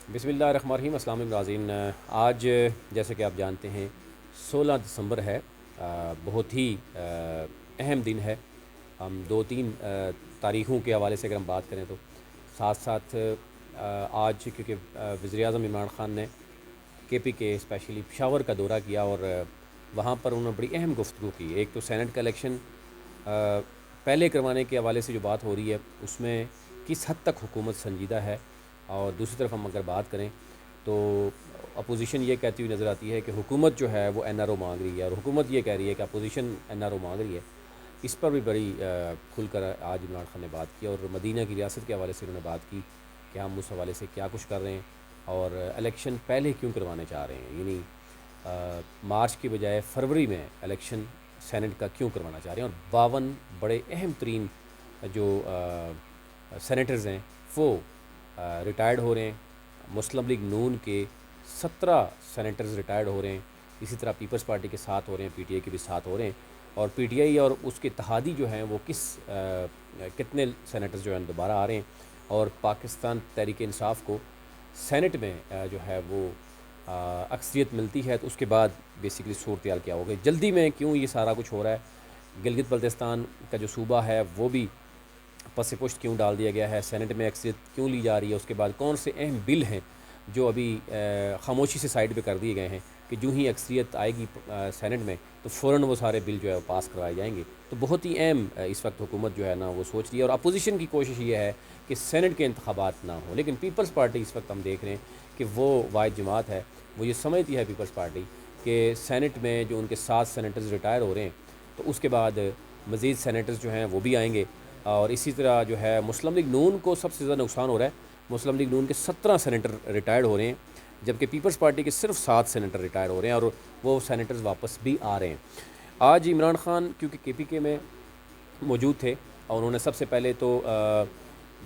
بسم اللہ الرحمن الرحیم۔ السلام علیکم ناظرین۔ آج جیسے کہ آپ جانتے ہیں 16 دسمبر ہے۔ بہت ہی اہم دن ہے۔ ہم دو تین تاریخوں کے حوالے سے اگر ہم بات کریں تو ساتھ ساتھ آج کیونکہ وزیر اعظم عمران خان نے کے پی کے اسپیشلی پشاور کا دورہ کیا اور وہاں پر انہوں نے بڑی اہم گفتگو کی۔ ایک تو سینٹ کا الیکشن پہلے کروانے کے حوالے سے جو بات ہو رہی ہے اس میں کس حد تک حکومت سنجیدہ ہے، اور دوسری طرف ہم اگر بات کریں تو اپوزیشن یہ کہتی ہوئی نظر آتی ہے کہ حکومت جو ہے وہ این آر او مانگ رہی ہے، اور حکومت یہ کہہ رہی ہے کہ اپوزیشن این آر او مانگ رہی ہے۔ اس پر بھی بڑی کھل کر آج عمران خان نے بات کی، اور مدینہ کی ریاست کے حوالے سے انہوں نے بات کی کہ ہم اس حوالے سے کیا کچھ کر رہے ہیں اور الیکشن پہلے کیوں کروانے چاہ رہے ہیں، یعنی مارچ کی بجائے فروری میں الیکشن سینٹ کا کیوں کروانا چاہ رہے ہیں۔ اور 52 بڑے اہم ترین جو سینیٹرز ہیں وہ ریٹائرڈ ہو رہے ہیں۔ مسلم لیگ نون کے 17 سینیٹرز ریٹائرڈ ہو رہے ہیں، اسی طرح پیپلز پارٹی کے ساتھ ہو رہے ہیں، پی ٹی آئی کے بھی ساتھ ہو رہے ہیں، اور پی ٹی آئی اور اس کے اتحادی جو ہیں وہ کتنے سینیٹرز جو ہیں دوبارہ آ رہے ہیں، اور پاکستان تحریک انصاف کو سینٹ میں جو ہے وہ اکثریت ملتی ہے، تو اس کے بعد بیسیکلی صورتحال کیا ہوگی، جلدی میں کیوں یہ سارا کچھ ہو رہا ہے، گلگت بلتستان کا جو صوبہ ہے وہ بھی پس پشت کیوں ڈال دیا گیا ہے، سینٹ میں اکثریت کیوں لی جا رہی ہے، اس کے بعد کون سے اہم بل ہیں جو ابھی خاموشی سے سائڈ پہ کر دیے گئے ہیں کہ جو ہی اکثریت آئے گی سینٹ میں تو فوراً وہ سارے بل جو ہے وہ پاس کروائے جائیں گے۔ تو بہت ہی اہم اس وقت حکومت جو ہے نا وہ سوچ رہی ہے، اور اپوزیشن کی کوشش یہ ہے کہ سینٹ کے انتخابات نہ ہوں، لیکن پیپلز پارٹی اس وقت ہم دیکھ رہے ہیں کہ وہ واحد جماعت ہے، وہ یہ سمجھتی ہے پیپلز پارٹی کہ سینٹ میں جو ان کے 7 سینیٹرز ریٹائر ہو رہے ہیں تو اس کے بعد مزید سینیٹرز جو ہیں وہ بھی آئیں گے، اور اسی طرح جو ہے مسلم لیگ نون کو سب سے زیادہ نقصان ہو رہا ہے۔ مسلم لیگ نون کے 17 سینیٹر ریٹائرڈ ہو رہے ہیں، جبکہ پیپلز پارٹی کے صرف 7 سینیٹر ریٹائر ہو رہے ہیں، اور وہ سینیٹرز واپس بھی آ رہے ہیں۔ آج عمران خان کیونکہ کے پی کے میں موجود تھے، اور انہوں نے سب سے پہلے تو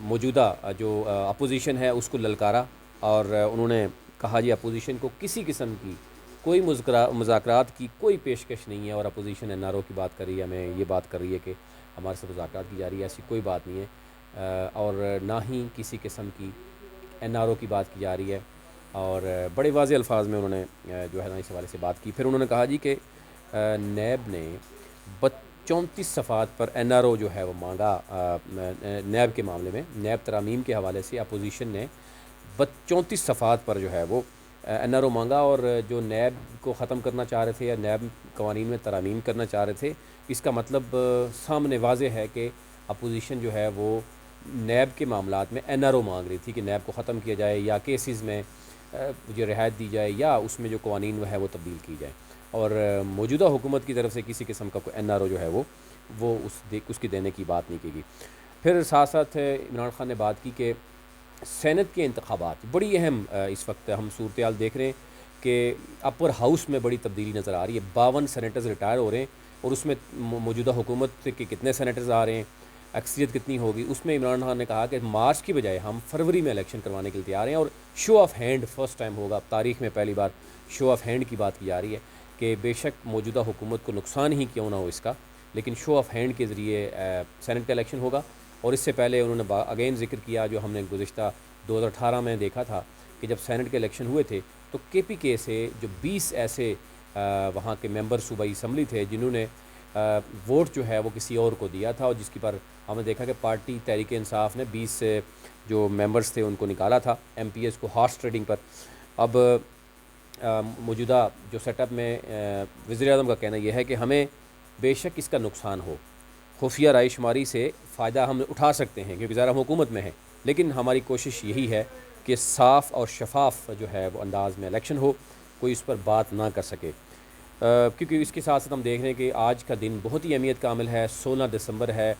موجودہ جو اپوزیشن ہے اس کو للکارا، اور انہوں نے کہا جی اپوزیشن کو کسی قسم کی کوئی مذاکرات کی کوئی پیشکش نہیں ہے، اور اپوزیشن این آر او کی بات کر رہی ہے، ہمیں یہ بات کر رہی ہے کہ ہمارے ساتھ مذاکرات کی جا رہی ہے، ایسی کوئی بات نہیں ہے، اور نہ ہی کسی قسم کی این آر او کی بات کی جا رہی ہے، اور بڑے واضح الفاظ میں انہوں نے جو ہے نا اس حوالے سے بات کی۔ پھر انہوں نے کہا جی کہ نیب نے 34 صفحات پر این آر او جو ہے وہ مانگا، نیب کے معاملے میں نیب ترامیم کے حوالے سے اپوزیشن نے 34 صفحات پر جو ہے وہ این آر او مانگا، اور جو نیب کو ختم کرنا چاہ رہے تھے یا نیب قوانین میں ترامیم کرنا چاہ رہے تھے، اس کا مطلب سامنے واضح ہے کہ اپوزیشن جو ہے وہ نیب کے معاملات میں این آر او مانگ رہی تھی کہ نیب کو ختم کیا جائے، یا کیسز میں جو رعایت دی جائے، یا اس میں جو قوانین ہے وہ تبدیل کی جائے، اور موجودہ حکومت کی طرف سے کسی قسم کا کوئی این آر او جو ہے وہ اس کی دینے کی بات نہیں کی گئی۔ پھر ساتھ ساتھ عمران خان نے بات کی کہ سینٹ کے انتخابات بڑی اہم اس وقت ہم صورتحال دیکھ رہے ہیں کہ اپر ہاؤس میں بڑی تبدیلی نظر آ رہی ہے، 52 سینیٹرز ریٹائر ہو رہے ہیں، اور اس میں موجودہ حکومت کے کتنے سینیٹرز آ رہے ہیں، اکثریت کتنی ہوگی، اس میں عمران خان نے کہا کہ مارچ کی بجائے ہم فروری میں الیکشن کروانے کے لیے تیار ہیں، اور شو آف ہینڈ فرسٹ ٹائم ہوگا تاریخ میں، پہلی بار شو آف ہینڈ کی بات کی جا رہی ہے کہ بے شک موجودہ حکومت کو نقصان ہی کیوں نہ ہو اس کا، لیکن شو آف ہینڈ کے ذریعے سینٹ کا الیکشن ہوگا۔ اور اس سے پہلے انہوں نے اگین ذکر کیا جو ہم نے گزشتہ 2018 میں دیکھا تھا کہ جب سینٹ کے الیکشن ہوئے تھے تو کے پی کے سے جو 20 ایسے وہاں کے ممبر صوبائی اسمبلی تھے جنہوں نے ووٹ جو ہے وہ کسی اور کو دیا تھا، اور جس کی پر ہم نے دیکھا کہ پارٹی تحریک انصاف نے 20 جو ممبرز تھے ان کو نکالا تھا ایم پی ایس کو ہارس ٹریڈنگ پر۔ اب موجودہ جو سیٹ اپ میں وزیر اعظم کا کہنا یہ ہے کہ ہمیں بے شک اس کا نقصان ہو، خفیہ رائے شماری سے فائدہ ہم اٹھا سکتے ہیں کیونکہ ظاہر ہم حکومت میں ہیں، لیکن ہماری کوشش یہی ہے کہ صاف اور شفاف جو ہے وہ انداز میں الیکشن ہو، کوئی اس پر بات نہ کر سکے، کیونکہ اس کے ساتھ ساتھ ہم دیکھ رہے ہیں کہ آج کا دن بہت ہی اہمیت کا عامل ہے، 16 دسمبر ہے،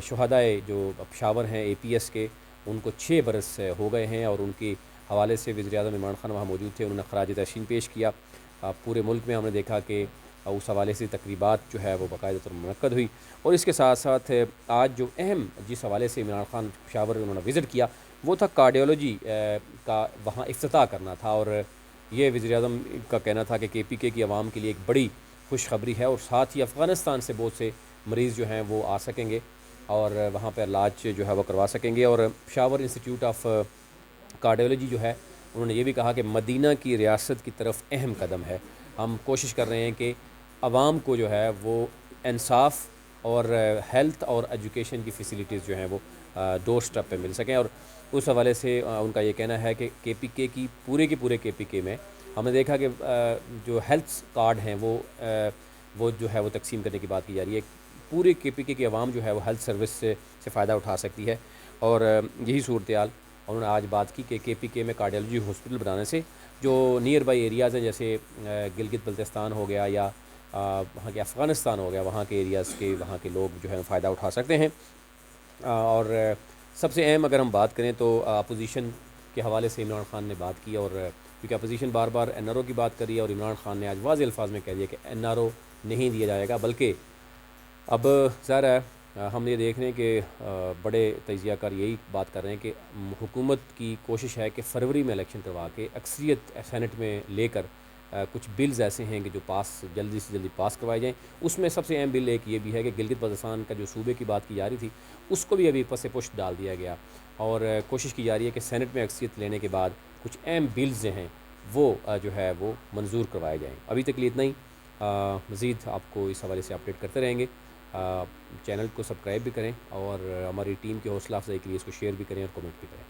شہدائے جو پشاور ہیں اے پی ایس کے ان کو 6 برس ہو گئے ہیں، اور ان کے حوالے سے وزیر اعظم عمران خان وہاں موجود تھے، انہوں نے خراج تحسین پیش کیا۔ پورے ملک میں ہم نے دیکھا کہ اس حوالے سے تقریبات جو ہے وہ باقاعدہ طور منعقد ہوئی، اور اس کے ساتھ ساتھ آج جو اہم جس حوالے سے عمران خان پشاور انہوں نے وزٹ کیا وہ تھا کارڈیولوجی کا وہاں افتتاح کرنا تھا، اور یہ وزیر اعظم کا کہنا تھا کہ کے پی کے کی عوام کے لیے ایک بڑی خوشخبری ہے، اور ساتھ ہی افغانستان سے بہت سے مریض جو ہیں وہ آ سکیں گے اور وہاں پہ علاج جو ہے وہ کروا سکیں گے، اور پشاور انسٹیٹیوٹ آف کارڈیولوجی جو ہے انہوں نے یہ بھی کہا کہ مدینہ کی ریاست کی طرف اہم قدم ہے. ہم کوشش کر رہے ہیں کہ عوام کو جو ہے وہ انصاف اور ہیلتھ اور ایجوکیشن کی فیسیلیٹیز جو ہیں وہ ڈور سٹیپ پہ مل سکیں. اور اس حوالے سے ان کا یہ کہنا ہے کہ کے پی کے کی پورے کے پی کے میں ہم نے دیکھا کہ جو ہیلتھ کارڈ ہیں وہ جو ہے وہ تقسیم کرنے کی بات کی جا رہی ہے. پورے کے پی کے کی عوام جو ہے وہ ہیلتھ سروس سے فائدہ اٹھا سکتی ہے. اور یہی صورتحال انہوں نے آج بات کی کہ پی کے میں کارڈیالوجی ہاسپٹل بنانے سے جو نیئر بائی ایریاز ہیں جیسے گلگت بلتستان ہو گیا یا وہاں کے افغانستان ہو گیا، وہاں کے ایریاز کے وہاں کے لوگ جو ہے فائدہ اٹھا سکتے ہیں. اور سب سے اہم اگر ہم بات کریں تو اپوزیشن کے حوالے سے عمران خان نے بات کی. اور کیونکہ اپوزیشن بار بار این آر او کی بات کری ہے اور عمران خان نے آج واضح الفاظ میں کہہ دیا کہ این آر او نہیں دیا جائے گا، بلکہ اب ظاہر ہے ہم یہ دیکھ رہے ہیں کہ بڑے تجزیہ کار یہی بات کر رہے ہیں کہ حکومت کی کوشش ہے کہ فروری میں الیکشن کروا کے اکثریت سینٹ میں لے کر کچھ بلز ایسے ہیں کہ جو جلدی سے جلدی پاس کروائے جائیں. اس میں سب سے اہم بل ایک یہ بھی ہے کہ گلگت بلتستان کا جو صوبے کی بات کی جا رہی تھی اس کو بھی ابھی پس پشت ڈال دیا گیا، اور کوشش کی جا رہی ہے کہ سینٹ میں اکثریت لینے کے بعد کچھ اہم بلز ہیں وہ جو ہے وہ منظور کروائے جائیں. ابھی تک لیے اتنا ہی. مزید آپ کو اس حوالے سے اپڈیٹ کرتے رہیں گے. چینل کو سبسکرائب بھی کریں اور ہماری ٹیم کی حوصلہ افزائی کے لیے اس کو شیئر بھی کریں اور کمنٹ بھی کریں.